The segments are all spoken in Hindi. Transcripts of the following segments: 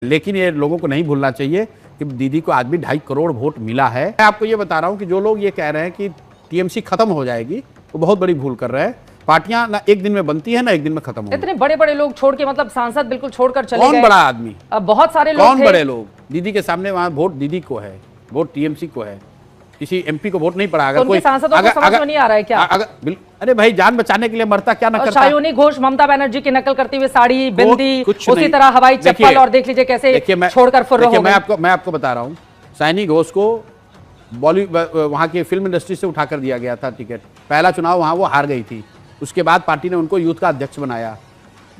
लेकिन ये लोगों को नहीं भूलना चाहिए कि दीदी को आज भी 2.5 करोड़ वोट मिला है। मैं आपको ये बता रहा हूँ कि जो लोग ये कह रहे हैं कि टीएमसी खत्म हो जाएगी वो बहुत बड़ी भूल कर रहे हैं। पार्टियां ना एक दिन में बनती है ना एक दिन में खत्म होती है। इतने बड़े बड़े लोग छोड़ के, मतलब सांसद बिल्कुल छोड़कर चले गए। कौन बड़ा आदमी? अब बहुत सारे लोग कौन बड़े लोग? दीदी के सामने वहां वोट दीदी को है, वोट टीएमसी को है, किसी एमपी को वोट नहीं पड़ा। अगर कोई सांसदों को समझ में नहीं आ रहा है क्या? अरे भाई, जान बचाने के लिए मरता क्या ना करता। शायोनी घोष ममता बनर्जी की नकल करती हुए साड़ी, बिंदी, उसी तरह हवाई चप्पल, और देख लीजिए कैसे छोड़कर फुर्र हो गए। मैं आपको बता रहा हूँ, शायोनी घोष को बॉलीवुड वहां की फिल्म इंडस्ट्री से उठाकर दिया गया था टिकट। पहला चुनाव वहां वो हार गई थी, उसके बाद पार्टी ने उनको यूथ का अध्यक्ष बनाया।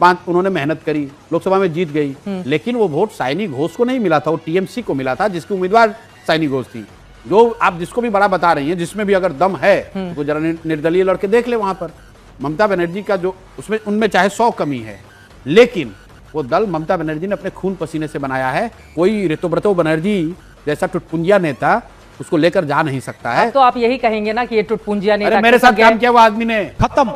उन्होंने मेहनत करी, लोकसभा में जीत गई, लेकिन वो वोट शायोनी घोष को नहीं मिला था, वो टीएमसी को मिला था, जिसकी उम्मीदवार शायोनी घोष थी। जो आप जिसको भी बड़ा बता रही हैं, जिसमें भी अगर दम है तो जरा निर्दलीय लड़के देख ले वहां पर। ममता बनर्जी का जो उसमें उनमें चाहे 100 कमी है, लेकिन वो दल ममता बनर्जी ने अपने खून पसीने से बनाया है। कोई ऋतुव्रतो बनर्जी जैसा टुटपुंजिया नेता उसको लेकर जा नहीं सकता है। तो आप यही कहेंगे ना कि ये टुटपुंजिया नेता। मेरे साथ काम किया वो आदमी ने, खत्म।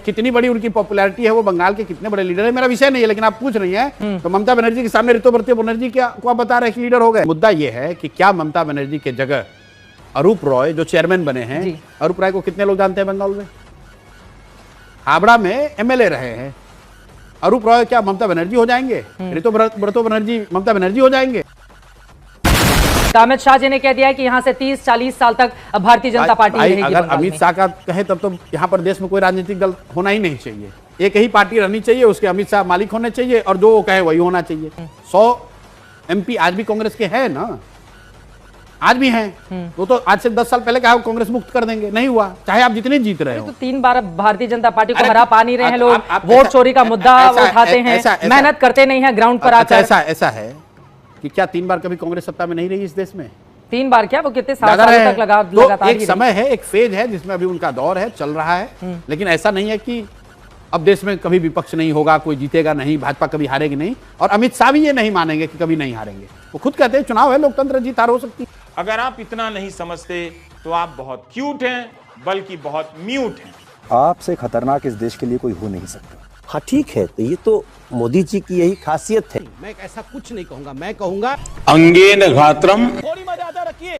कितनी बड़ी उनकी पॉपुलैरिटी है, वो बंगाल के कितने बड़े लीडर है, मेरा विषय नहीं है, लेकिन आप पूछ रही हैं तो ममता बनर्जी के सामने ऋतुव्रतो बनर्जी क्या को आप बता रहे हैं कि लीडर हो गए। मुद्दा ये है कि क्या ममता बनर्जी के जगह अरूप रॉय जो चेयरमैन बने हैं, अरूप रॉय को कितने लोग जानते हैं बंगाल में? हावड़ा में एमएलए रहे हैं। अरूप रॉय क्या ममता बनर्जी हो जाएंगे? ऋतुव्रतो बनर्जी ममता बनर्जी हो जाएंगे? अमित शाह जी ने कह दिया है कि यहाँ से 30-40 साल तक भारतीय जनता पार्टी रहेगी। अगर अमित शाह का कहे तब तो यहाँ पर देश में कोई राजनीतिक दल होना ही नहीं चाहिए। एक ही पार्टी रहनी चाहिए, उसके अमित शाह मालिक होने चाहिए और जो वो कहे वही होना चाहिए। 100 एमपी आज भी कांग्रेस के हैं ना, आज भी हैं। वो तो आज से 10 साल पहले कहा कांग्रेस मुक्त कर देंगे, नहीं हुआ, चाहे आप जितने जीत रहे हो। तो 3 बार भारतीय जनता पार्टी को हरा पा नहीं रहे हैं लोग। वोट चोरी का मुद्दा उठाते हैं, मेहनत करते नहीं है ग्राउंड पर आकर। ऐसा है कि क्या 3 बार कभी कांग्रेस सत्ता में नहीं रही इस देश में? 3 बार क्या, वो कितने सालों तक लगातार एक समय है, एक फेज है जिसमें अभी उनका दौर है, चल रहा है। लेकिन ऐसा नहीं है कि अब देश में कभी विपक्ष नहीं होगा, कोई जीतेगा नहीं, भाजपा कभी हारेगी नहीं। और अमित शाह भी ये नहीं मानेंगे कि कभी नहीं हारेंगे। वो खुद कहते हैं चुनाव है, लोकतंत्र, जीत हार हो सकती है। अगर आप इतना नहीं समझते तो आप बहुत क्यूट हैं, बल्कि बहुत म्यूट हैं। आपसे खतरनाक इस देश के लिए कोई हो नहीं सकता। हाँ ठीक है, तो ये तो मोदी जी की यही खासियत है। मैं ऐसा कुछ नहीं कहूंगा, मैं कहूंगा अंगेन घात्रम